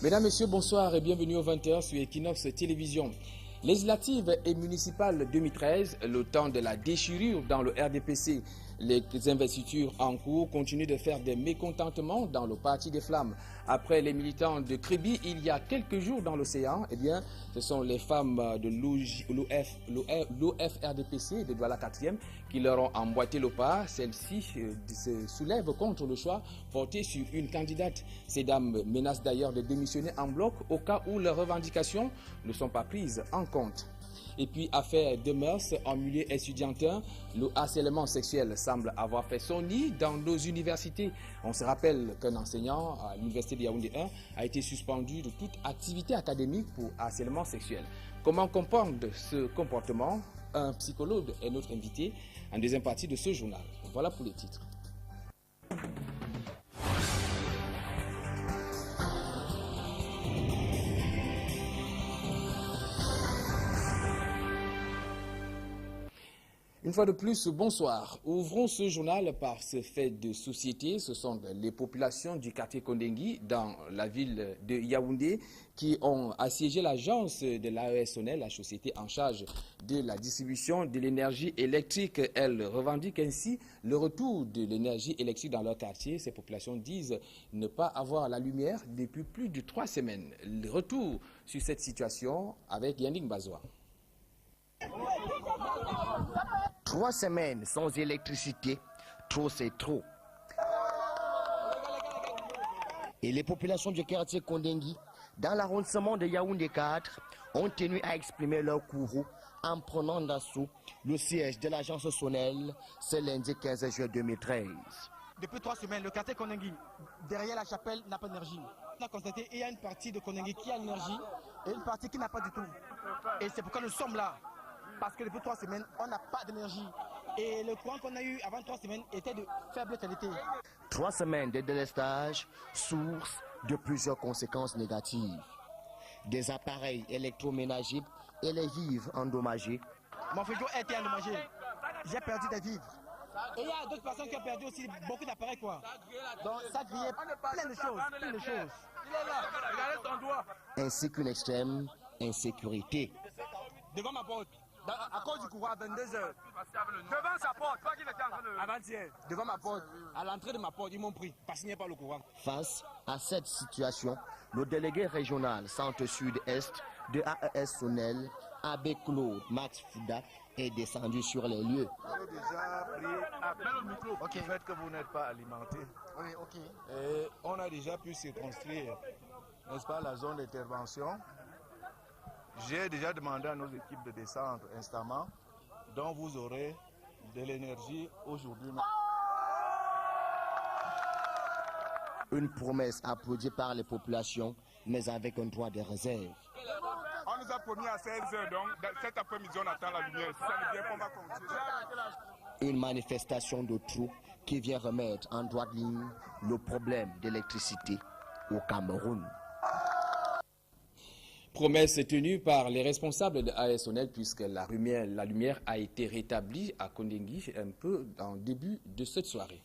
Mesdames, Messieurs, bonsoir et bienvenue au 20h sur Equinox Télévision. Législative et municipale 2013, le temps de la déchirure dans le RDPC. Les investitures en cours continuent de faire des mécontentements dans le Parti des Flammes. Après les militants de Kribi, il y a quelques jours dans l'océan, eh bien, ce sont les femmes de l'OFRDPC de Douala 4e qui leur ont emboîté le pas. Celles-ci se soulèvent contre le choix porté sur une candidate. Ces dames menacent d'ailleurs de démissionner en bloc au cas où leurs revendications ne sont pas prises en compte. Et puis, affaire de mœurs en milieu étudiantin, le harcèlement sexuel semble avoir fait son nid dans nos universités. On se rappelle qu'un enseignant à l'université de Yaoundé 1 a été suspendu de toute activité académique pour harcèlement sexuel. Comment comprendre ce comportement? Un psychologue est notre invité en deuxième partie de ce journal. Voilà pour les titres. Une fois de plus, bonsoir. Ouvrons ce journal par ce fait de société. Ce sont les populations du quartier Kondengui dans la ville de Yaoundé qui ont assiégé l'agence de l'AESONEL, la société en charge de la distribution de l'énergie électrique. Elles revendiquent ainsi le retour de l'énergie électrique dans leur quartier. Ces populations disent ne pas avoir la lumière depuis plus de 3 semaines. Le retour sur cette situation avec Yannick Bazoua. 3 semaines sans électricité, trop c'est trop. Et les populations du quartier Kondengui, dans l'arrondissement de Yaoundé 4, ont tenu à exprimer leur courroux en prenant d'assaut le siège de l'agence SONEL ce lundi 15 juillet 2013. Depuis 3 semaines, le quartier Kondengui, derrière la chapelle, n'a pas d'énergie. On a constaté qu'il y a une partie de Kondengui qui a l'énergie et une partie qui n'a pas du tout. Et c'est pourquoi nous sommes là. Parce que depuis 3 semaines, on n'a pas d'énergie. Et le courant qu'on a eu avant 3 semaines était de faible qualité. 3 semaines de délestage, source de plusieurs conséquences négatives. Des appareils électroménagers et les vivres endommagés. Mon frigo a été endommagé. J'ai perdu des vivres. Et il y a d'autres personnes qui ont perdu aussi beaucoup d'appareils, quoi. Donc ça grillait plein de choses, plein de choses. Il est là, regardez son doigt. Ainsi qu'une extrême insécurité. Devant ma porte. À cause du courant à 22h. Devant sa porte, pas qu'il était en train de... Avant-hier, devant ma porte, à l'entrée de ma porte, ils m'ont pris parce qu'il n'y a pas le courant. Face à cette situation, le délégué régional Centre-Sud-Est de AES-SONEL, Abbé Claude Max Fouda, est descendu sur les lieux. Vous avez déjà pris le fait que vous n'êtes pas alimenté. Oui, ok. Et on a déjà pu circonscrire, n'est-ce pas, la zone d'intervention. J'ai déjà demandé à nos équipes de descendre instamment, donc vous aurez de l'énergie aujourd'hui. Une promesse applaudie par les populations, mais avec un droit de réserve. On nous a promis à 16h, donc cet après-midi on attend la lumière. Si ça ne vient pas, on va continuer. Une manifestation de trop qui vient remettre en droite ligne le problème d'électricité au Cameroun. Promesse tenue par les responsables de AESONEL puisque la lumière a été rétablie à Kondengui un peu en début de cette soirée.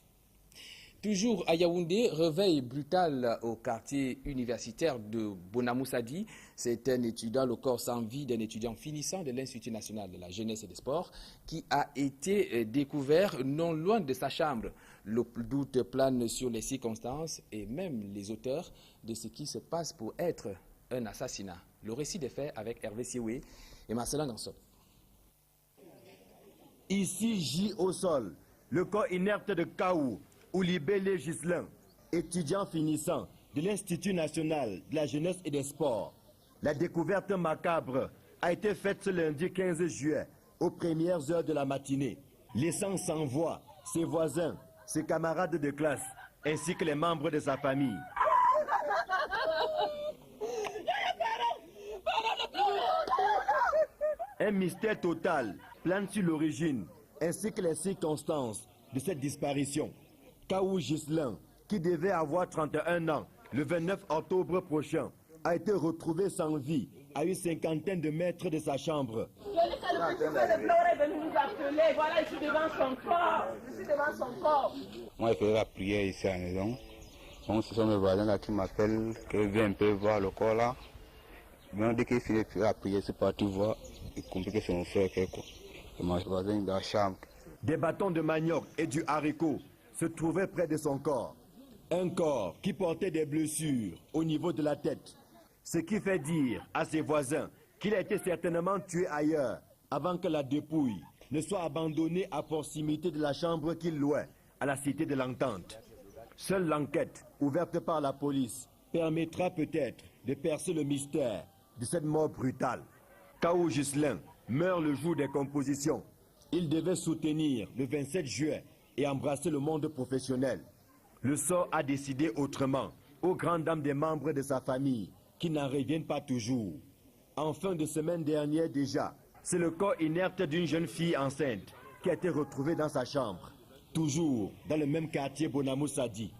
Toujours à Yaoundé, réveil brutal au quartier universitaire de Bonamoussadi. C'est un étudiant, le corps sans vie d'un étudiant finissant de l'Institut national de la jeunesse et des sports qui a été découvert non loin de sa chambre. Le doute plane sur les circonstances et même les auteurs de ce qui se passe pour être un assassinat. Le récit des faits avec Hervé Sioué et Marcelin Gansop. Ici, gît au sol, le corps inerte de Kaou, Oulibélé Gislain, étudiant finissant de l'Institut national de la jeunesse et des sports. La découverte macabre a été faite ce lundi 15 juillet, aux premières heures de la matinée, laissant sans voix ses voisins, ses camarades de classe, ainsi que les membres de sa famille. Un mystère total plane sur l'origine ainsi que les circonstances de cette disparition. Kaou Gislain, qui devait avoir 31 ans le 29 octobre prochain, a été retrouvé sans vie à une cinquantaine de mètres de sa chambre. Voilà, je suis devant son corps. Moi, je faisais la prière ici à la maison. Donc ce sont mes voisins là qui m'appellent, que viens un peu voir le corps là. Mais dès qu'il finit la prière, c'est parti voir, il compris que c'est mon frère quoi. Et mon voisin dans la chambre. Des bâtons de manioc et du haricot se trouvaient près de son corps. Un corps qui portait des blessures au niveau de la tête. Ce qui fait dire à ses voisins qu'il a été certainement tué ailleurs avant que la dépouille ne soit abandonnée à proximité de la chambre qu'il louait à la Cité de l'Entente. Seule l'enquête ouverte par la police permettra peut-être de percer le mystère de cette mort brutale. Kaou Ghislain meurt le jour des compositions. Il devait soutenir le 27 juillet et embrasser le monde professionnel. Le sort a décidé autrement, aux grandes dames des membres de sa famille, qui n'en reviennent pas toujours. En fin de semaine dernière déjà, c'est le corps inerte d'une jeune fille enceinte qui a été retrouvé dans sa chambre, toujours dans le même quartier Bonamoussadi.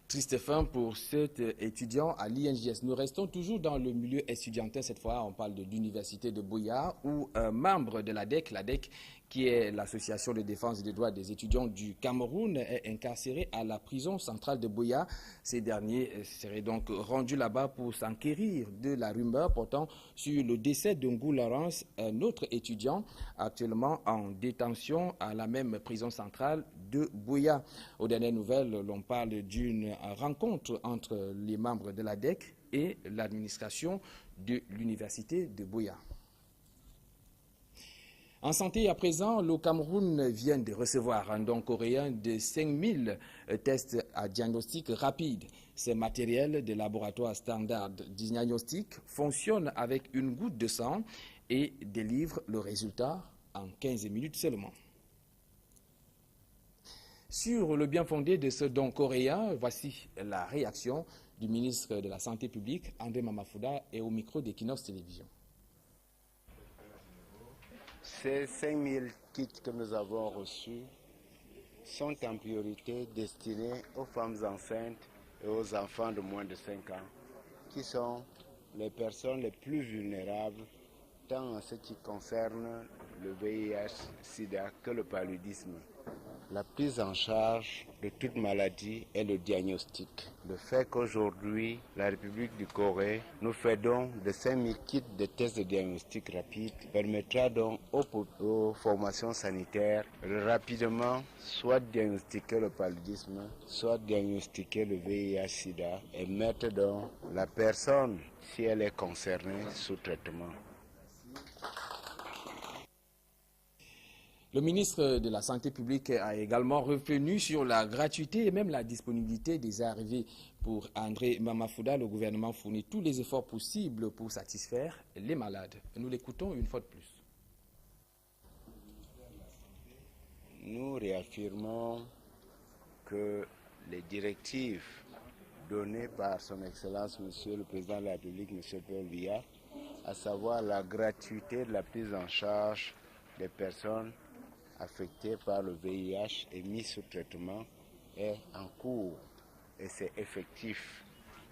Triste fin pour cet étudiant à l'INJS. Nous restons toujours dans le milieu étudiantin. Cette fois, on parle de l'université de Buea, où un membre de l'ADEC qui est l'association de défense des droits des étudiants du Cameroun, est incarcéré à la prison centrale de Buea. Ces derniers seraient donc rendus là-bas pour s'enquérir de la rumeur portant sur le décès de Ngou Laurence, un autre étudiant actuellement en détention à la même prison centrale de Buea. Aux dernières nouvelles, l'on parle d'une rencontre entre les membres de l'ADEC et l'administration de l'université de Buea. En santé, à présent, le Cameroun vient de recevoir un don coréen de 5000 tests à diagnostic rapide. Ces matériels de laboratoire standard de diagnostic fonctionnent avec une goutte de sang et délivrent le résultat en 15 minutes seulement. Sur le bien fondé de ce don coréen, voici la réaction du ministre de la Santé publique, André Mamafouda, et au micro d'Equinox Télévision. Ces 5000 kits que nous avons reçus sont en priorité destinés aux femmes enceintes et aux enfants de moins de 5 ans, qui sont les personnes les plus vulnérables, tant en ce qui concerne le VIH-Sida que le paludisme. La prise en charge de toute maladie est le diagnostic. Le fait qu'aujourd'hui, la République du Corée nous fait don de 5000 kits de tests de diagnostic rapide permettra donc aux formations sanitaires de rapidement soit diagnostiquer le paludisme, soit diagnostiquer le VIH-Sida et mettre donc la personne, si elle est concernée, sous traitement. Le ministre de la Santé publique a également revenu sur la gratuité et même la disponibilité des arrivées. Pour André Mamafouda, le gouvernement fournit tous les efforts possibles pour satisfaire les malades. Nous l'écoutons une fois de plus. Nous réaffirmons que les directives données par son Excellence, Monsieur le Président de la République, Monsieur Paul Biya, à savoir la gratuité de la prise en charge des personnes affectés par le VIH et mis sous traitement est en cours et c'est effectif.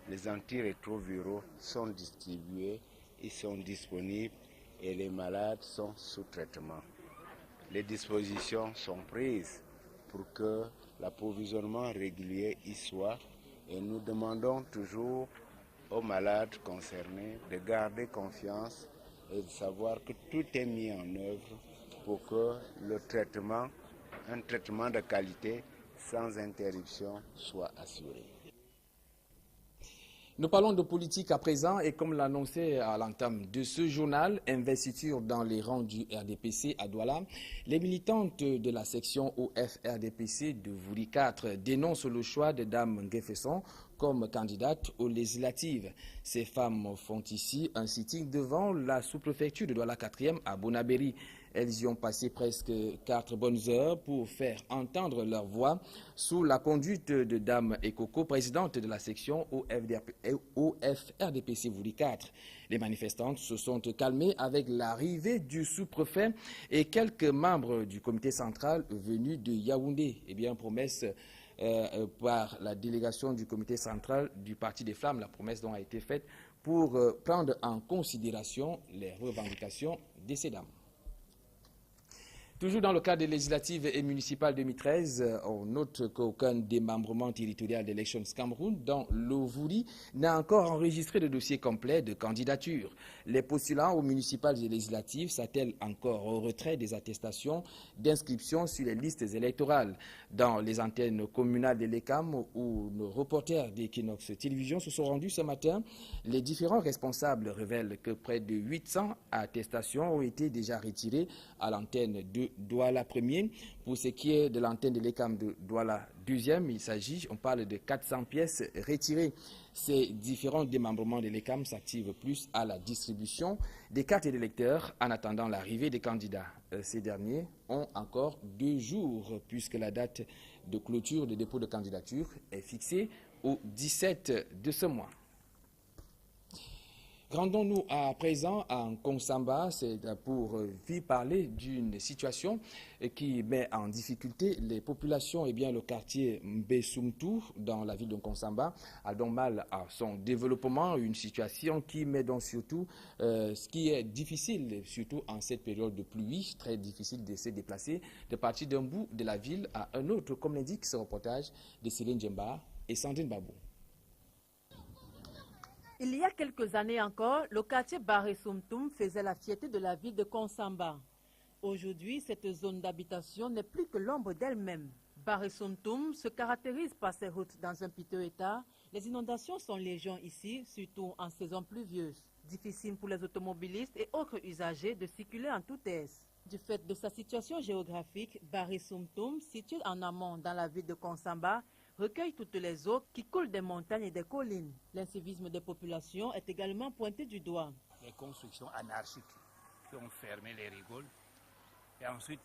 Les antirétroviraux sont distribués, ils sont disponibles et les malades sont sous traitement. Les dispositions sont prises pour que l'approvisionnement régulier y soit et nous demandons toujours aux malades concernés de garder confiance et de savoir que tout est mis en œuvre pour que le traitement, un traitement de qualité sans interruption soit assuré. Nous parlons de politique à présent et comme l'annonçait à l'entame de ce journal, investiture dans les rangs du RDPC à Douala, les militantes de la section OF-RDPC de Vouri 4 dénoncent le choix de Dame Ngefesson comme candidate aux législatives. Ces femmes font ici un sitting devant la sous-préfecture de Douala 4e à Bonabéry. Elles y ont passé presque 4 bonnes heures pour faire entendre leur voix sous la conduite de Dame Ekoko, présidente de la section OF-RDPC Vouri 4. Les manifestantes se sont calmées avec l'arrivée du sous-préfet et quelques membres du comité central venus de Yaoundé. Eh bien, promesse par la délégation du comité central du Parti des Flammes, la promesse dont a été faite pour prendre en considération les revendications de ces dames. Toujours dans le cadre des législatives et municipales 2013, on note qu'aucun démembrement territorial d'Elections Cameroun dans l'Ovouri n'a encore enregistré de dossier complet de candidature. Les postulants aux municipales et législatives s'attellent encore au retrait des attestations d'inscription sur les listes électorales. Dans les antennes communales de l'ECAM, où nos reporters d'Equinox Télévision se sont rendus ce matin, les différents responsables révèlent que près de 800 attestations ont été déjà retirées à l'antenne de Douala 1er. Pour ce qui est de l'antenne de l'ECAM de Douala 2e, on parle de 400 pièces retirées. Ces différents démembrements de l'ECAM s'activent plus à la distribution des cartes d'électeurs en attendant l'arrivée des candidats. Ces derniers ont encore 2 jours puisque la date de clôture de dépôt de candidature est fixée au 17 de ce mois. Rendons-nous à présent en Konsamba, c'est pour parler d'une situation qui met en difficulté les populations. Eh bien, le quartier Mbesumtu dans la ville de Konsamba a donc mal à son développement, une situation qui met donc surtout ce qui est difficile, surtout en cette période de pluie, très difficile de se déplacer, de partir d'un bout de la ville à un autre, comme l'indique ce reportage de Céline Djemba et Sandrine Babou. Il y a quelques années encore, le quartier Baré-Soumtoum faisait la fierté de la ville de Konsamba. Aujourd'hui, cette zone d'habitation n'est plus que l'ombre d'elle-même. Baré-Soumtoum se caractérise par ses routes dans un piteux état. Les inondations sont légion ici, surtout en saison pluvieuse. Difficile pour les automobilistes et autres usagers de circuler en toute aise. Du fait de sa situation géographique, Baré-Soumtoum, situé en amont dans la ville de Konsamba, recueille toutes les eaux qui coulent des montagnes et des collines. L'incivisme des populations est également pointé du doigt. Les constructions anarchiques qui ont fermé les rigoles et ensuite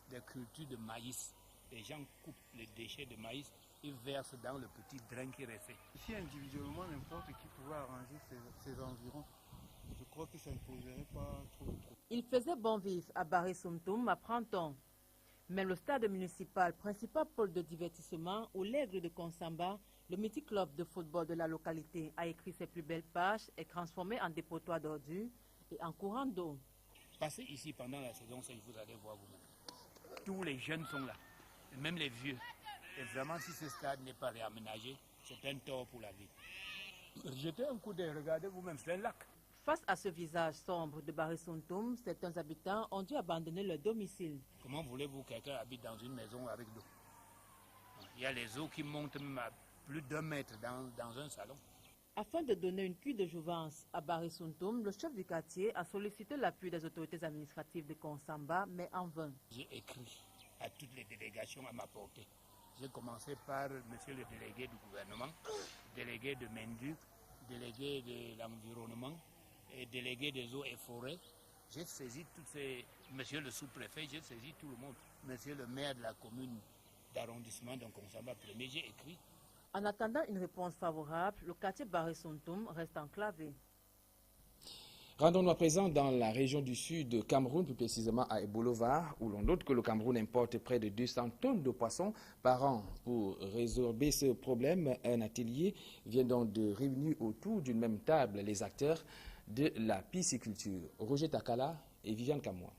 des cultures de maïs. Les gens coupent les déchets de maïs et versent dans le petit drain qui restait. Ici, individuellement, n'importe qui pouvait arranger ses environs. Je crois que ça ne poserait pas trop. Il faisait bon vivre à Baré-Soumtoum à printemps. Mais le stade municipal, principal pôle de divertissement où l'Aigle de Konsamba, le mythique club de football de la localité, a écrit ses plus belles pages, est transformé en dépotoir d'ordures et en courant d'eau. Passez ici pendant la saison, vous allez voir vous-même. Tous les jeunes sont là, et même les vieux. Et vraiment, si ce stade n'est pas réaménagé, c'est un tort pour la ville. Jetez un coup d'œil, regardez vous-même, c'est un lac. Face à ce visage sombre de Baré-Soumtoum, certains habitants ont dû abandonner leur domicile. Comment voulez-vous que quelqu'un habite dans une maison avec l'eau? Il y a les eaux qui montent même à plus d'1 mètre dans un salon. Afin de donner une cure de jouvence à Baré-Soumtoum, le chef du quartier a sollicité l'appui des autorités administratives de Konsamba, mais en vain. J'ai écrit à toutes les délégations à ma portée. J'ai commencé par monsieur le délégué du gouvernement, délégué de Mendu, délégué de l'environnement, et délégué des eaux et forêts. J'ai saisi tous ces... Monsieur le sous-préfet, j'ai saisi tout le monde. Monsieur le maire de la commune d'arrondissement de Konsamba 1er, j'ai écrit. En attendant une réponse favorable, le quartier Baré-Soumtoum reste enclavé. Rendons-nous à présent dans la région du sud de Cameroun, plus précisément à Ebolovar, où l'on note que le Cameroun importe près de 200 tonnes de poissons par an. Pour résorber ce problème, un atelier vient donc de réunir autour d'une même table les acteurs de la pisciculture. Roger Takala et Viviane Kamoua.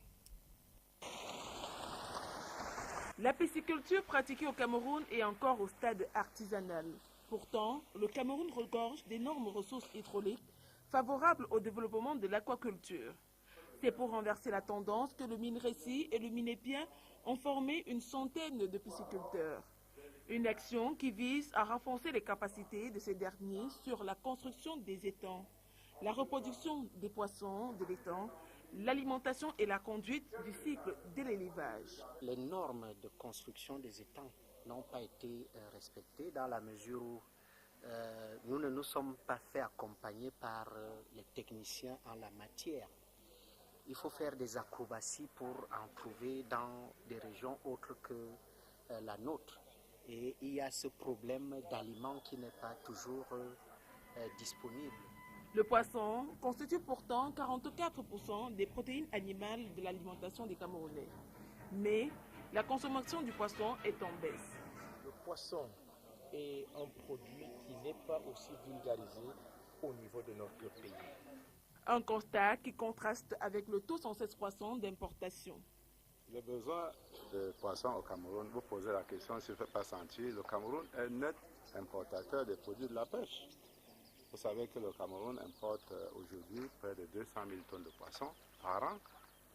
La pisciculture pratiquée au Cameroun est encore au stade artisanal. Pourtant, le Cameroun regorge d'énormes ressources hydrauliques favorables au développement de l'aquaculture. C'est pour renverser la tendance que le Mineressi et le Minépien ont formé une centaine de pisciculteurs. Une action qui vise à renforcer les capacités de ces derniers sur la construction des étangs, la reproduction des poissons de l'étang, l'alimentation et la conduite du cycle de l'élevage. Les normes de construction des étangs n'ont pas été respectées dans la mesure où nous ne nous sommes pas fait accompagner par les techniciens en la matière. Il faut faire des acrobaties pour en trouver dans des régions autres que la nôtre. Et il y a ce problème d'aliments qui n'est pas toujours disponible. Le poisson constitue pourtant 44% des protéines animales de l'alimentation des Camerounais. Mais la consommation du poisson est en baisse. Le poisson est un produit qui n'est pas aussi vulgarisé au niveau de notre pays. Un constat qui contraste avec le taux sans cesse croissant d'importation. Le besoin de poissons au Cameroun, vous posez la question s'il ne fait pas sentir, le Cameroun est net importateur des produits de la pêche. Vous savez que le Cameroun importe aujourd'hui près de 200 000 tonnes de poissons par an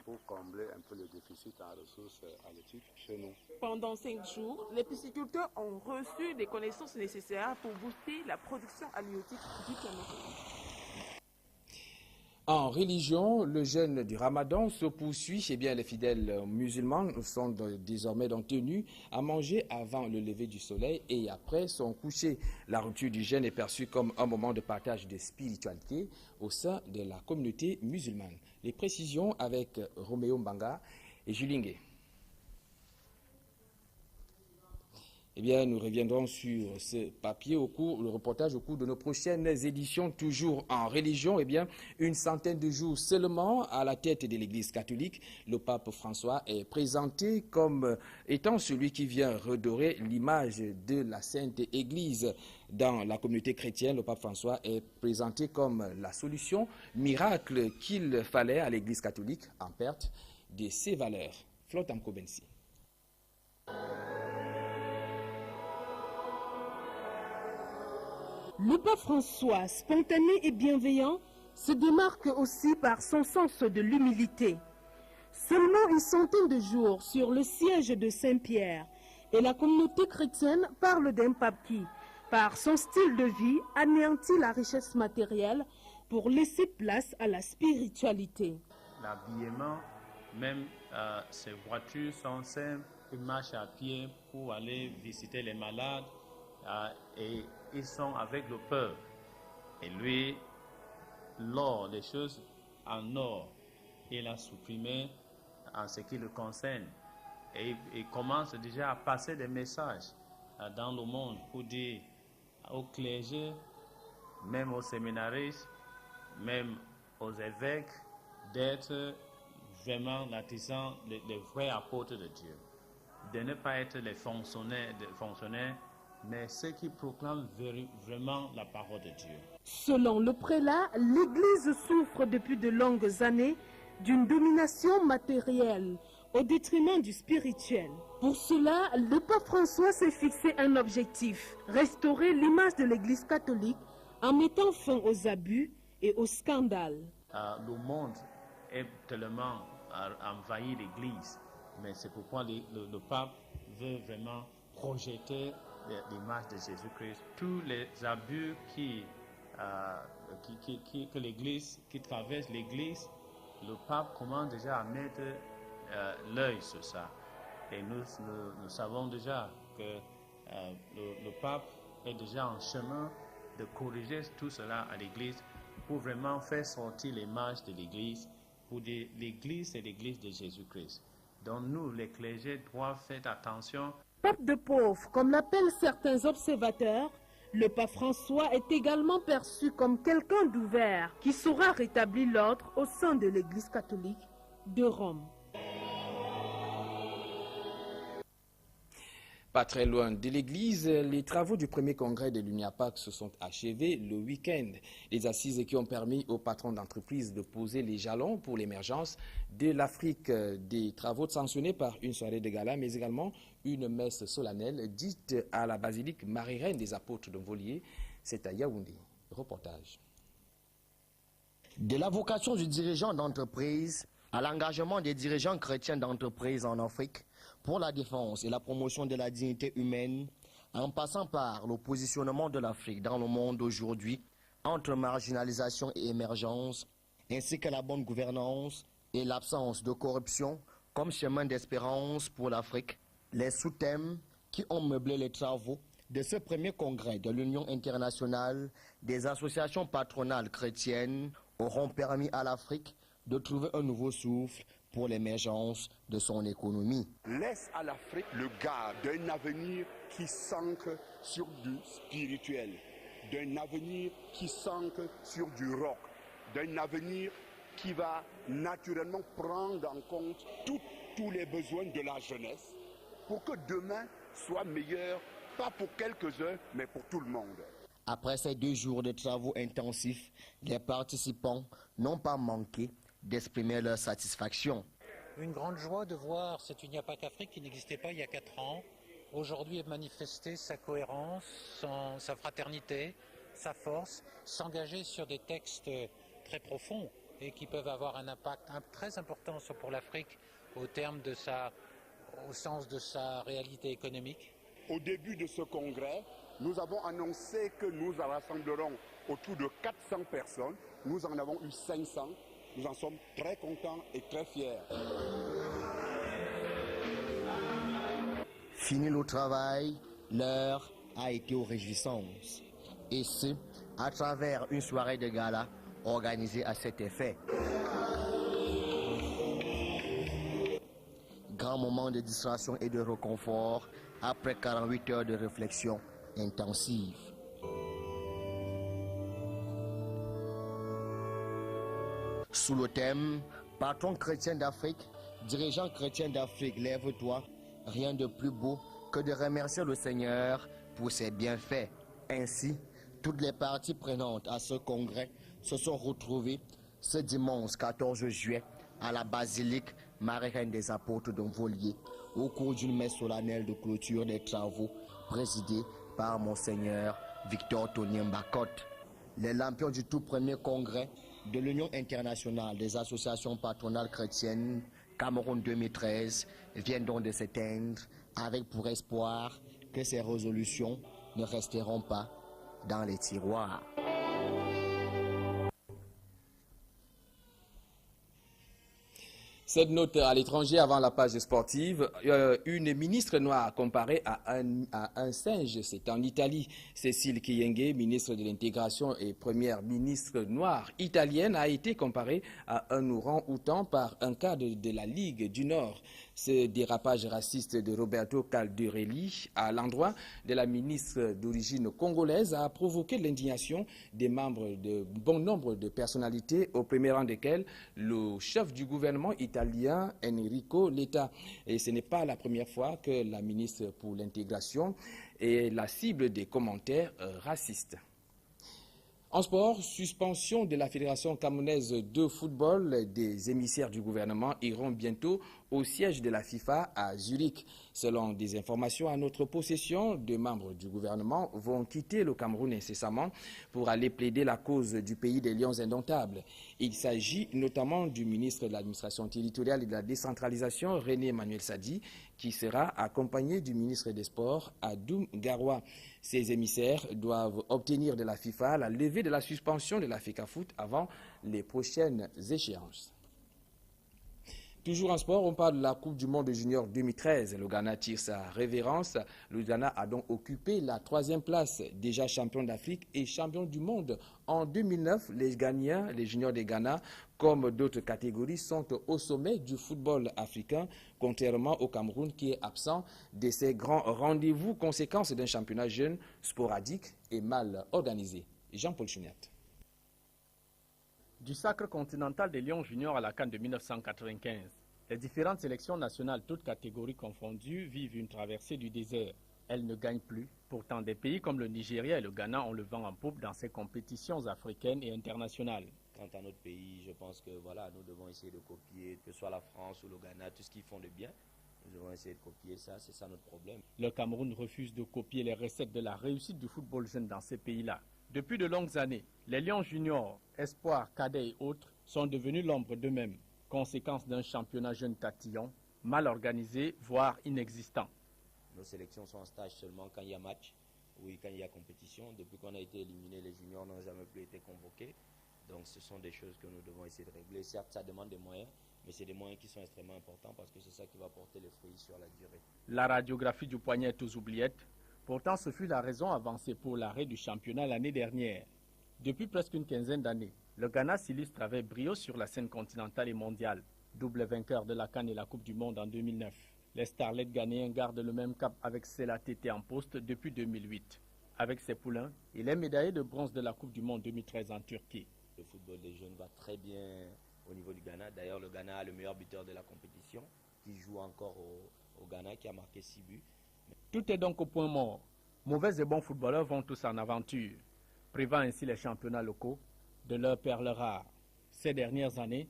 pour combler un peu le déficit en ressources halieutiques chez nous. Pendant 5 jours, les pisciculteurs ont reçu des connaissances nécessaires pour booster la production halieutique du Cameroun. En religion, le jeûne du Ramadan se poursuit. Eh bien, les fidèles musulmans sont désormais tenus à manger avant le lever du soleil et après son coucher. La rupture du jeûne est perçue comme un moment de partage de spiritualité au sein de la communauté musulmane. Les précisions avec Roméo Mbanga et Julingue. Eh bien, nous reviendrons sur ce papier le reportage au cours de nos prochaines éditions, toujours en religion. Eh bien, une centaine de jours seulement à la tête de l'Église catholique, le pape François est présenté comme étant celui qui vient redorer l'image de la Sainte Église. Dans la communauté chrétienne, le pape François est présenté comme la solution miracle qu'il fallait à l'Église catholique en perte de ses valeurs. Flotam Kobensi. Le pape François, spontané et bienveillant, se démarque aussi par son sens de l'humilité. Seulement une centaine de jours sur le siège de Saint-Pierre, et la communauté chrétienne parle d'un pape qui, par son style de vie, anéantit la richesse matérielle pour laisser place à la spiritualité. L'habillement, même ces voitures sont simples, ils marchent à pied pour aller visiter les malades et ils sont avec le peuple. Et lui, l'or, les choses en or, il a supprimé en ce qui le concerne. Et il commence déjà à passer des messages dans le monde pour dire aux clergés, même aux séminaristes, même aux évêques, d'être vraiment l'artisan, les vrais apôtres de Dieu. De ne pas être les fonctionnaires, mais ceux qui proclament vraiment la parole de Dieu. Selon le prélat, l'Église souffre depuis de longues années d'une domination matérielle au détriment du spirituel. Pour cela, le pape François s'est fixé un objectif, restaurer l'image de l'Église catholique en mettant fin aux abus et aux scandales. Le monde est tellement envahi l'Église, mais c'est pourquoi le pape veut vraiment projeter l'image de Jésus-Christ. Tous les abus que l'Église, qui traversent l'Église, le pape commence déjà à mettre l'œil sur ça. Et nous savons déjà que le pape est déjà en chemin de corriger tout cela à l'Église pour vraiment faire sortir l'image de l'Église, pour dire l'Église c'est l'Église de Jésus-Christ. Donc nous, les clergés, doivent faire attention. Pape de pauvre, comme l'appellent certains observateurs, le pape François est également perçu comme quelqu'un d'ouvert qui saura rétablir l'ordre au sein de l'Église catholique de Rome. Pas très loin de l'église, les travaux du premier congrès de l'UNIAPAC se sont achevés le week-end. Les assises qui ont permis aux patrons d'entreprise de poser les jalons pour l'émergence de l'Afrique. Des travaux sanctionnés par une soirée de gala, mais également une messe solennelle dite à la basilique Marie-Reine des Apôtres de Volier. C'est à Yaoundé. Reportage. De la vocation du dirigeant d'entreprise à l'engagement des dirigeants chrétiens d'entreprise en Afrique, pour la défense et la promotion de la dignité humaine, en passant par le positionnement de l'Afrique dans le monde aujourd'hui, entre marginalisation et émergence, ainsi que la bonne gouvernance et l'absence de corruption comme chemin d'espérance pour l'Afrique, les sous-thèmes qui ont meublé les travaux de ce premier congrès de l'Union internationale des associations patronales chrétiennes auront permis à l'Afrique de trouver un nouveau souffle pour l'émergence de son économie. Laisse à l'Afrique le garde d'un avenir qui s'ancre sur du spirituel, d'un avenir qui s'ancre sur du rock, d'un avenir qui va naturellement prendre en compte tous les besoins de la jeunesse pour que demain soit meilleur, pas pour quelques-uns, mais pour tout le monde. Après ces 2 jours de travaux intensifs, les participants n'ont pas manqué d'exprimer leur satisfaction. Une grande joie de voir cette Uniapac Afrique qui n'existait pas il y a 4 ans, aujourd'hui manifester sa cohérence, sa fraternité, sa force, s'engager sur des textes très profonds et qui peuvent avoir un impact très important pour l'Afrique au sens de sa réalité économique. Au début de ce congrès, nous avons annoncé que nous rassemblerons autour de 400 personnes. Nous en avons eu 500. Nous en sommes très contents et très fiers. Fini le travail, l'heure a été aux réjouissances. Et ce, à travers une soirée de gala organisée à cet effet. Grand moment de distraction et de réconfort après 48 heures de réflexion intensive. Sous le thème « Patron chrétien d'Afrique, dirigeant chrétien d'Afrique, lève-toi », rien de plus beau que de remercier le Seigneur pour ses bienfaits. Ainsi, toutes les parties prenantes à ce congrès se sont retrouvées ce dimanche 14 juillet à la basilique Marie-Reine des Apôtres d'Onvolier au cours d'une messe solennelle de clôture des travaux présidée par Monseigneur Victor Tonien Mbakot. Les lampions du tout premier congrès de l'Union internationale des associations patronales chrétiennes Cameroun 2013 viennent donc de s'éteindre avec pour espoir que ces résolutions ne resteront pas dans les tiroirs. Cette note à l'étranger avant la page sportive, une ministre noire comparée à un singe, c'est en Italie. Cécile Kyenge, ministre de l'intégration et première ministre noire italienne, a été comparée à un orang-outan par un cadre de la Ligue du Nord. Ce dérapage raciste de Roberto Calderelli à l'endroit de la ministre d'origine congolaise a provoqué l'indignation des membres de bon nombre de personnalités, au premier rang desquelles le chef du gouvernement italien Enrico Letta. Et ce n'est pas la première fois que la ministre pour l'intégration est la cible des commentaires racistes. En sport, suspension de la Fédération camerounaise de football. Des émissaires du gouvernement iront bientôt au siège de la FIFA à Zurich. Selon des informations à notre possession, deux membres du gouvernement vont quitter le Cameroun incessamment pour aller plaider la cause du pays des Lions indomptables. Il s'agit notamment du ministre de l'administration territoriale et de la décentralisation, René Emmanuel Sadi, qui sera accompagné du ministre des Sports, Adoum Garoua. Ces émissaires doivent obtenir de la FIFA la levée de la suspension de la FECAFOOT avant les prochaines échéances. Toujours en sport, on parle de la Coupe du Monde Junior 2013. Le Ghana tire sa révérence. Le Ghana a donc occupé la 3e place, déjà champion d'Afrique et champion du monde. En 2009, les Ghanéens, les juniors des Ghana, comme d'autres catégories, sont au sommet du football africain, contrairement au Cameroun qui est absent de ces grands rendez-vous, conséquence d'un championnat jeune, sporadique et mal organisé. Jean-Paul Chuniat. Du sacre continental des Lions juniors à la CAN de 1995, les différentes sélections nationales, toutes catégories confondues, vivent une traversée du désert. Elles ne gagnent plus. Pourtant, des pays comme le Nigeria et le Ghana ont le vent en poupe dans ces compétitions africaines et internationales. Quant à notre pays, je pense que voilà, nous devons essayer de copier, que ce soit la France ou le Ghana, tout ce qu'ils font de bien. Nous devons essayer de copier ça, c'est ça notre problème. Le Cameroun refuse de copier les recettes de la réussite du football jeune dans ces pays-là. Depuis de longues années, les Lions juniors, espoirs, cadets et autres sont devenus l'ombre d'eux-mêmes, conséquence d'un championnat jeune tatillon, mal organisé, voire inexistant. Nos sélections sont en stage seulement quand il y a match, oui, quand il y a compétition. Depuis qu'on a été éliminé, les juniors n'ont jamais plus été convoqués. Donc ce sont des choses que nous devons essayer de régler. Certes, ça demande des moyens, mais c'est des moyens qui sont extrêmement importants parce que c'est ça qui va porter les fruits sur la durée. La radiographie du poignet est aux oubliettes. Pourtant, ce fut la raison avancée pour l'arrêt du championnat l'année dernière. Depuis presque une quinzaine d'années, le Ghana s'illustre avec brio sur la scène continentale et mondiale. Double vainqueur de la CAN et la Coupe du Monde en 2009. Les starlets ghanéens gardent le même cap avec Sela Tété en poste depuis 2008. Avec ses poulains, il est médaillé de bronze de la Coupe du Monde 2013 en Turquie. Le football des jeunes va très bien au niveau du Ghana. D'ailleurs, le Ghana a le meilleur buteur de la compétition, qui joue encore au Ghana, qui a marqué 6 buts. Tout est donc au point mort. Mauvais et bons footballeurs vont tous en aventure, privant ainsi les championnats locaux de leurs perles rares. Ces dernières années,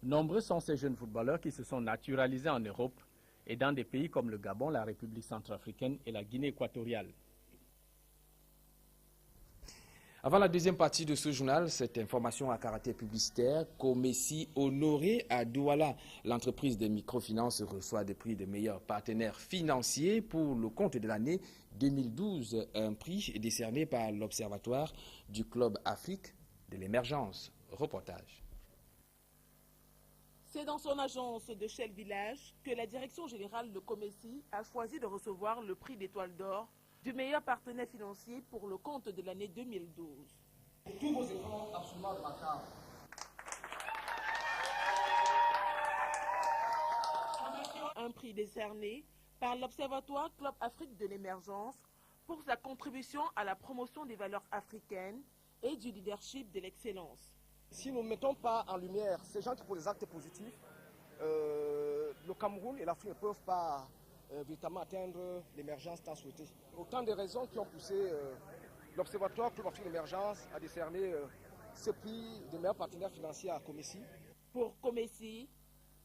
Nombreux sont ces jeunes footballeurs qui se sont naturalisés en Europe et dans des pays comme le Gabon, la République centrafricaine et la Guinée équatoriale. Avant la deuxième partie de ce journal, cette information à caractère publicitaire, Comessi Honoré à Douala, l'entreprise de microfinance reçoit des prix de meilleurs partenaires financiers pour le compte de l'année 2012, un prix décerné par l'Observatoire du Club Afrique de l'émergence. Reportage. C'est dans son agence de Shell Village que la direction générale de Comessi a choisi de recevoir le prix d'Étoile d'Or du meilleur partenaire financier pour le compte de l'année 2012. Tous vos efforts absolument remarquables. Un prix décerné par l'Observatoire Club Afrique de l'émergence pour sa contribution à la promotion des valeurs africaines et du leadership de l'excellence. Si nous ne mettons pas en lumière ces gens qui font des actes positifs, le Cameroun et l'Afrique ne peuvent pas véritablement atteindre l'émergence tant souhaitée. Autant de raisons qui ont poussé l'Observatoire Club Afrique de l'émergence à décerner ce prix de meilleur partenaire financier à Comessi. Pour Comessi,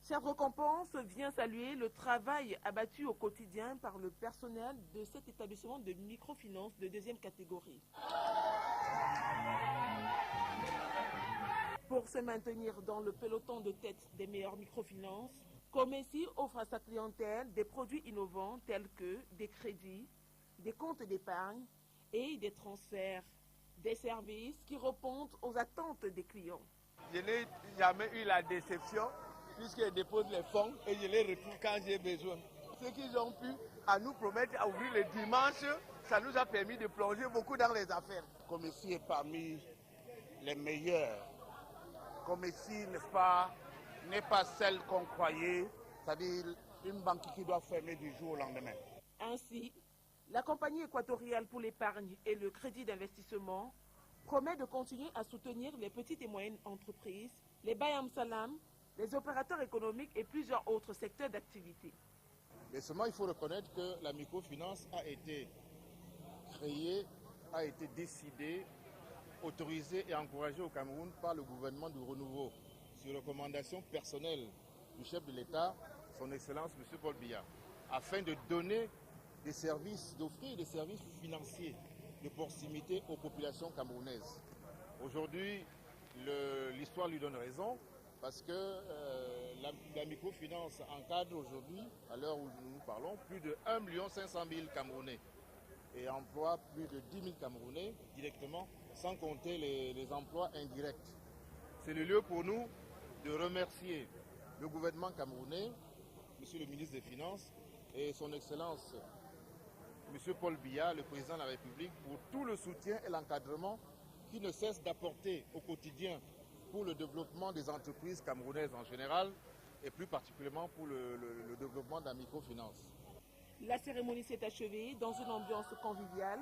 cette récompense vient saluer le travail abattu au quotidien par le personnel de cet établissement de microfinance de deuxième catégorie. Pour se maintenir dans le peloton de tête des meilleures microfinances, Comessi offre à sa clientèle des produits innovants tels que des crédits, des comptes d'épargne et des transferts, des services qui répondent aux attentes des clients. Je n'ai jamais eu la déception puisqu'ils déposent les fonds et je les retrouve quand j'ai besoin. Ce qu'ils ont pu à nous promettre à ouvrir le dimanche, ça nous a permis de plonger beaucoup dans les affaires. Comessi est parmi les meilleurs. Comessi, n'est-ce pas, n'est pas celle qu'on croyait, c'est-à-dire une banque qui doit fermer du jour au lendemain. Ainsi, la compagnie équatoriale pour l'épargne et le crédit d'investissement promet de continuer à soutenir les petites et moyennes entreprises, les Bayam Salam, les opérateurs économiques et plusieurs autres secteurs d'activité. Mais seulement il faut reconnaître que la microfinance a été créée, a été décidée, autorisée et encouragée au Cameroun par le gouvernement du renouveau, sur recommandation personnelle du chef de l'État, son Excellence M. Paul Biya, afin de donner des services, d'offrir des services financiers de proximité aux populations camerounaises. Aujourd'hui, l'histoire lui donne raison, parce que la microfinance encadre aujourd'hui, à l'heure où nous nous parlons, plus de 1 500 000 Camerounais et emploie plus de 10 000 Camerounais directement, sans compter les emplois indirects. C'est le lieu pour nous de remercier le gouvernement camerounais, Monsieur le ministre des Finances et son Excellence Monsieur Paul Biya, le président de la République, pour tout le soutien et l'encadrement qui ne cesse d'apporter au quotidien pour le développement des entreprises camerounaises en général et plus particulièrement pour le développement de la microfinance. La cérémonie s'est achevée dans une ambiance conviviale,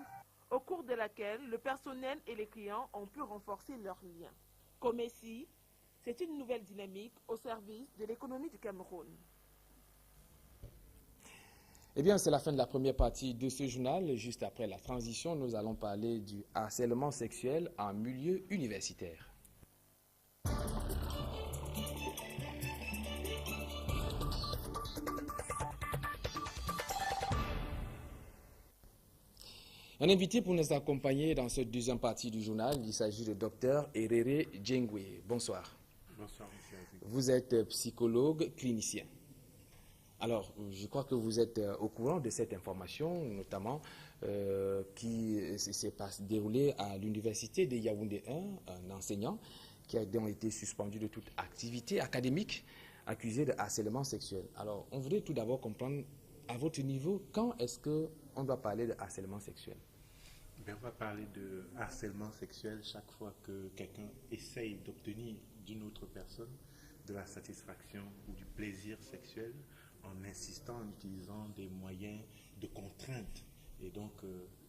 au cours de laquelle le personnel et les clients ont pu renforcer leurs liens. Comessi, c'est une nouvelle dynamique au service de l'économie du Cameroun. Eh bien, c'est la fin de la première partie de ce journal. Juste après la transition, nous allons parler du harcèlement sexuel en milieu universitaire. Un invité pour nous accompagner dans cette deuxième partie du journal, il s'agit du docteur Herere Djengwe. Bonsoir. Bonsoir, monsieur Aziz. Vous êtes psychologue clinicien. Alors, je crois que vous êtes au courant de cette information, notamment qui s'est déroulée à l'université de Yaoundé 1, un enseignant qui a été suspendu de toute activité académique accusé de harcèlement sexuel. Alors, on voudrait tout d'abord comprendre, à votre niveau, quand est-ce qu'on doit parler de harcèlement sexuel? On va parler de harcèlement sexuel chaque fois que quelqu'un essaye d'obtenir d'une autre personne de la satisfaction ou du plaisir sexuel en insistant, en utilisant des moyens de contrainte. Et donc,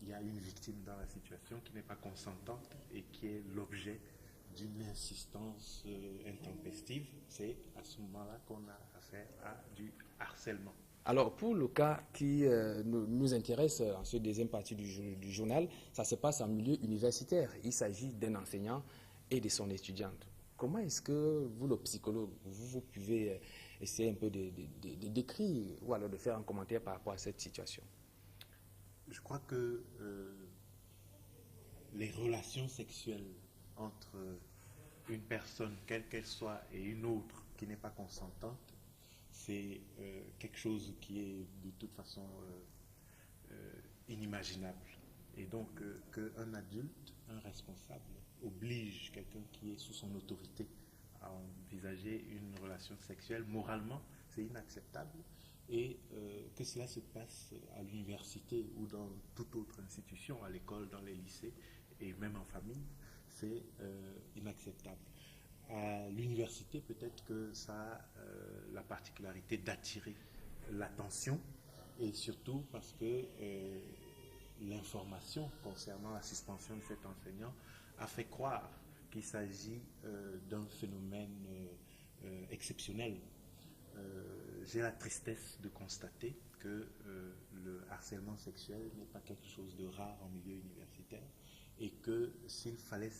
il y a une victime dans la situation qui n'est pas consentante et qui est l'objet d'une insistance intempestive. C'est à ce moment-là qu'on a affaire à du harcèlement. Alors, pour le cas qui nous intéresse en cette deuxième partie du journal, ça se passe en milieu universitaire. Il s'agit d'un enseignant et de son étudiante. Comment est-ce que vous, le psychologue, vous pouvez essayer un peu de décrire ou alors de faire un commentaire par rapport à cette situation? Je crois que les relations sexuelles entre une personne, quelle qu'elle soit, et une autre qui n'est pas consentante, c'est quelque chose qui est de toute façon inimaginable. Et donc qu'un adulte, un responsable, oblige quelqu'un qui est sous son autorité à envisager une relation sexuelle, moralement, c'est inacceptable. Et que cela se passe à l'université ou dans toute autre institution, à l'école, dans les lycées et même en famille, c'est inacceptable. À l'université, peut-être que ça a la particularité d'attirer l'attention, et surtout parce que l'information concernant la suspension de cet enseignant a fait croire qu'il s'agit d'un phénomène exceptionnel. J'ai la tristesse de constater que le harcèlement sexuel n'est pas quelque chose de rare en milieu universitaire, et que s'il fallait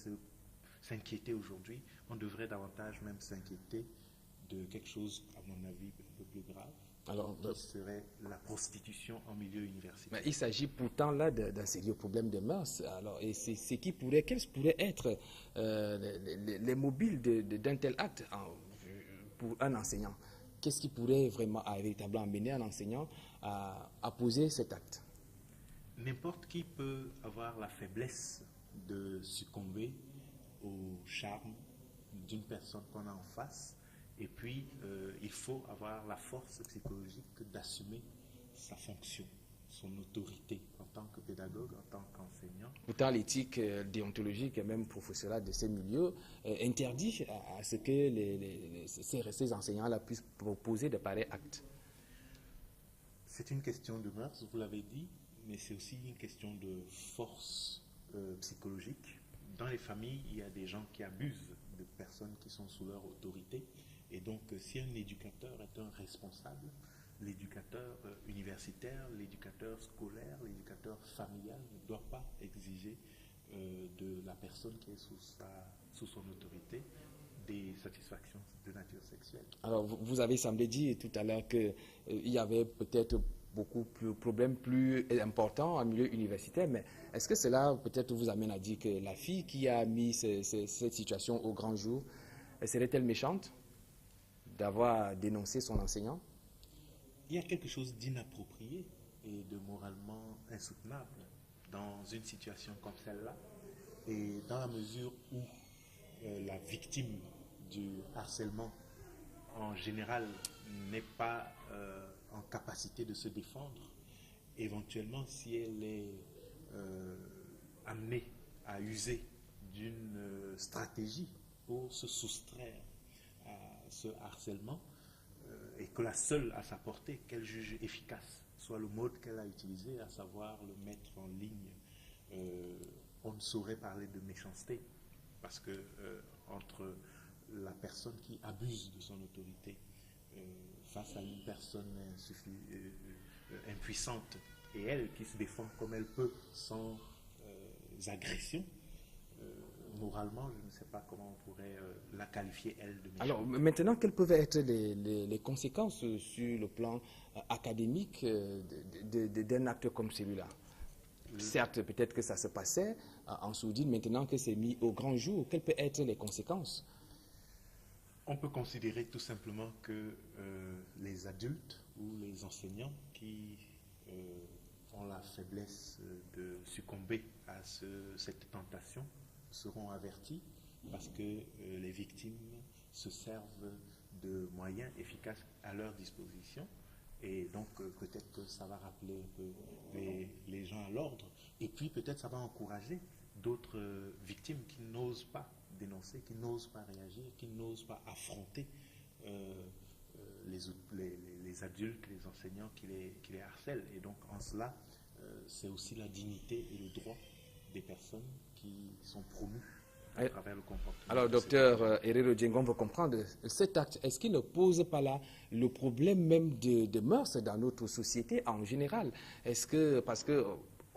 s'inquiéter aujourd'hui, on devrait davantage même s'inquiéter de quelque chose, à mon avis, un peu plus grave, qui serait la prostitution en milieu universitaire. Mais il s'agit pourtant là d'un sérieux problème de mœurs. Alors, et quels pourraient être les mobiles d'un tel acte pour un enseignant? Qu'est-ce qui pourrait vraiment véritablement amener un enseignant à poser cet acte? N'importe qui peut avoir la faiblesse de succomber au charme d'une personne qu'on a en face, et puis il faut avoir la force psychologique d'assumer sa fonction, son autorité en tant que pédagogue, en tant qu'enseignant. Pourtant, l'éthique déontologique et même professorale de ces milieux interdit à ce que ces enseignants-là puissent proposer de pareils actes. C'est une question de mœurs, vous l'avez dit, mais c'est aussi une question de force psychologique. Dans les familles, il y a des gens qui abusent de personnes qui sont sous leur autorité. Et donc, si un éducateur est un responsable, l'éducateur universitaire, l'éducateur scolaire, l'éducateur familial ne doit pas exiger de la personne qui est sous son autorité des satisfactions de nature sexuelle. Alors, vous avez semblé dire tout à l'heure qu'il y avait peut-être beaucoup de problèmes plus importants en milieu universitaire, mais est-ce que cela peut-être vous amène à dire que la fille qui a mis cette situation au grand jour, serait-elle méchante d'avoir dénoncé son enseignant? Il y a quelque chose d'inapproprié et de moralement insoutenable dans une situation comme celle-là, et dans la mesure où la victime du harcèlement en général n'est pas en capacité de se défendre, éventuellement si elle est amenée à user d'une stratégie pour se soustraire à ce harcèlement, et que la seule à sa portée qu'elle juge efficace soit le mode qu'elle a utilisé, à savoir le mettre en ligne, on ne saurait parler de méchanceté, parce que entre la personne qui abuse de son autorité face à une personne impuissante et elle qui se défend comme elle peut sans agression, moralement, je ne sais pas comment on pourrait la qualifier, elle, de méchante. Alors, maintenant, quelles peuvent être les conséquences sur le plan académique d'un acte comme celui-là? Certes, peut-être que ça se passait en sourdine, maintenant que c'est mis au grand jour, quelles peuvent être les conséquences? On peut considérer tout simplement que les adultes ou les enseignants qui ont la faiblesse de succomber à cette tentation seront avertis, parce que les victimes se servent de moyens efficaces à leur disposition, et donc peut-être que ça va rappeler un peu les gens à l'ordre, et puis peut-être ça va encourager d'autres victimes qui n'osent pas dénoncer, qui n'osent pas réagir, qui n'osent pas affronter les adultes, les enseignants qui les harcèlent. Et donc en cela, c'est aussi la dignité et le droit des personnes qui sont promues à travers le comportement. Alors, docteur Herero Djengo, on veut comprendre, cet acte, est-ce qu'il ne pose pas là le problème même de mœurs dans notre société en général? Est-ce que, parce que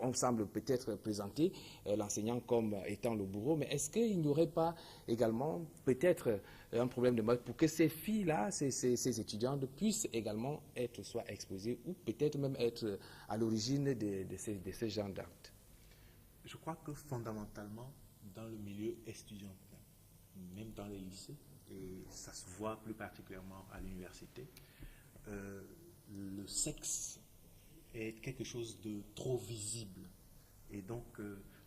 on semble peut-être présenter l'enseignant comme étant le bourreau, mais est-ce qu'il n'y aurait pas également peut-être un problème de mode pour que ces filles-là, ces étudiantes puissent également être soit exposées ou peut-être même être à l'origine de ces genres d'actes? Je crois que fondamentalement, dans le milieu estudiantin, même dans les lycées, et ça se voit plus particulièrement à l'université, le sexe est quelque chose de trop visible. Et donc,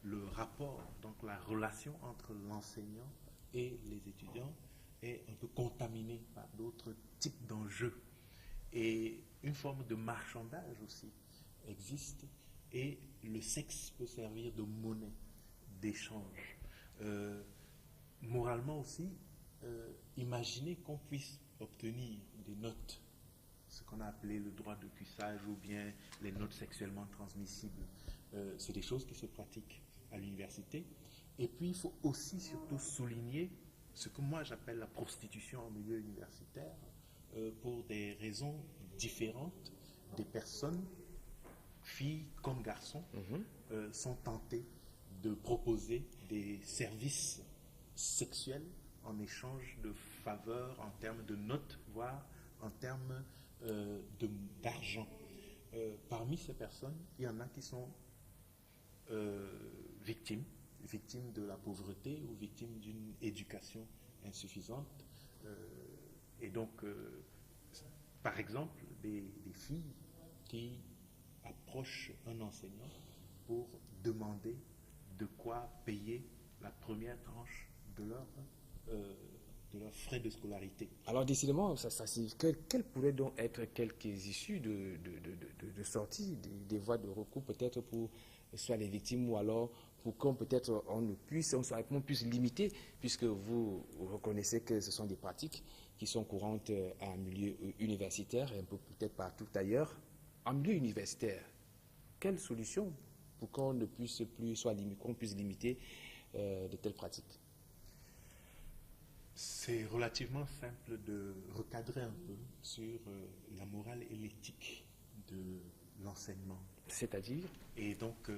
le rapport, donc la relation entre l'enseignant et les étudiants est un peu contaminée par d'autres types d'enjeux. Et une forme de marchandage aussi existe, et le sexe peut servir de monnaie d'échange. Moralement aussi, imaginez qu'on puisse obtenir des notes, ce qu'on a appelé le droit de cuissage ou bien les notes sexuellement transmissibles. C'est des choses qui se pratiquent à l'université. Et puis, il faut aussi surtout souligner ce que moi j'appelle la prostitution en milieu universitaire, pour des raisons différentes. Des personnes, filles comme garçons, sont tentés de proposer des services sexuels en échange de faveurs en termes de notes, voire en termes d'argent. Parmi ces personnes, il y en a qui sont victimes de la pauvreté ou victimes d'une éducation insuffisante. Et donc, par exemple, des filles qui approchent un enseignant pour demander de quoi payer la première tranche de leurs frais de scolarité. Alors décidément, ça signifie quelles pourraient donc être quelques issues de sortie des voies de recours, peut-être pour soit les victimes ou alors pour qu'on peut-être on puisse limiter, puisque vous reconnaissez que ce sont des pratiques qui sont courantes en milieu universitaire et un peu peut-être partout ailleurs. En milieu universitaire, quelle solution pour qu'on ne puisse plus, qu'on puisse limiter de telles pratiques? C'est relativement simple de recadrer un peu sur la morale et l'éthique de l'enseignement. C'est-à-dire? Et donc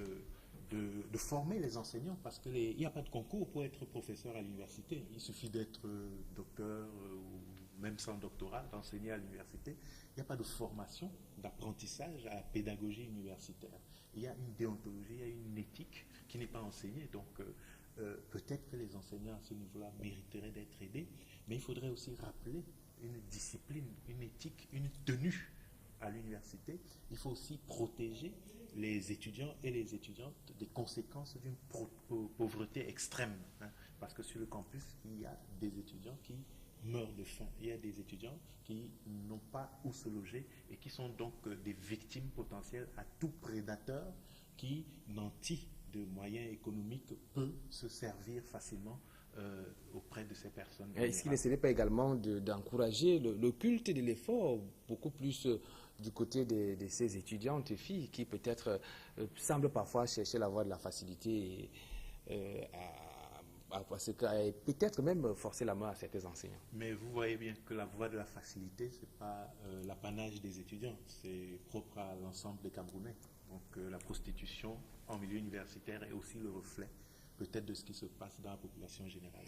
de former les enseignants, parce qu'il n'y a pas de concours pour être professeur à l'université. Il suffit d'être docteur ou même sans doctorat, d'enseigner à l'université. Il n'y a pas de formation, d'apprentissage à la pédagogie universitaire. Il y a une déontologie, il y a une éthique qui n'est pas enseignée. Donc peut-être que les enseignants à ce niveau-là mériteraient d'être aidés, mais il faudrait aussi rappeler une discipline, une éthique, une tenue à l'université. Il faut aussi protéger les étudiants et les étudiantes des conséquences d'une pauvreté extrême. Parce que sur le campus, il y a des étudiants qui meurent de faim. Il y a des étudiants qui n'ont pas où se loger et qui sont donc des victimes potentielles à tout prédateur qui, nanti de moyens économiques, peut se servir facilement auprès de ces personnes. Est-ce qu'il ne serait pas également d'encourager le culte de l'effort beaucoup plus du côté de ces étudiantes filles qui peut-être semblent parfois chercher la voie de la facilité peut-être même forcer la main à certains enseignants? Mais vous voyez bien que la voie de la facilité, ce n'est pas l'apanage des étudiants, c'est propre à l'ensemble des Camerounais. Donc la prostitution en milieu universitaire est aussi le reflet peut-être de ce qui se passe dans la population générale.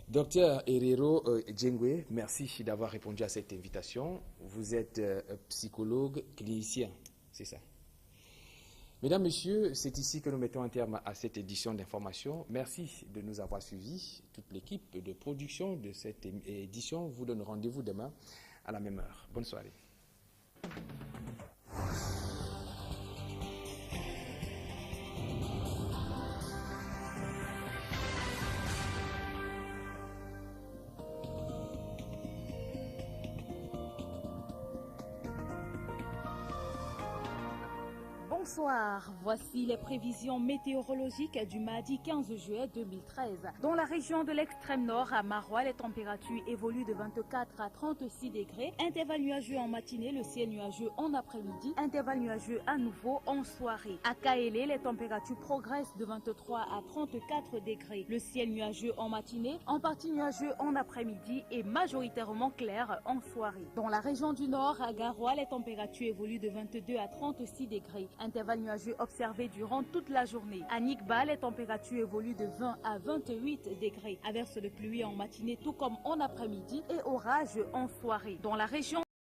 Docteur Herero Djengwe, merci d'avoir répondu à cette invitation. Vous êtes psychologue clinicien, c'est ça? Mesdames, Messieurs, c'est ici que nous mettons un terme à cette édition d'information. Merci de nous avoir suivis. Toute l'équipe de production de cette édition vous donne rendez-vous demain à la même heure. Bonne soirée. Bonsoir, voici les prévisions météorologiques du mardi 15 juillet 2013. Dans la région de l'extrême nord, à Marois, les températures évoluent de 24 à 36 degrés. Intervalle nuageux en matinée, le ciel nuageux en après-midi. Intervalle nuageux à nouveau en soirée. À Kaélé, les températures progressent de 23 à 34 degrés. Le ciel nuageux en matinée, en partie nuageux en après-midi et majoritairement clair en soirée. Dans la région du nord, à Garoua, les températures évoluent de 22 à 36 degrés. intervalles nuageux observés durant toute la journée. À Nikba, les températures évoluent de 20 à 28 degrés. Averses de pluie en matinée tout comme en après-midi et orages en soirée. Dans la région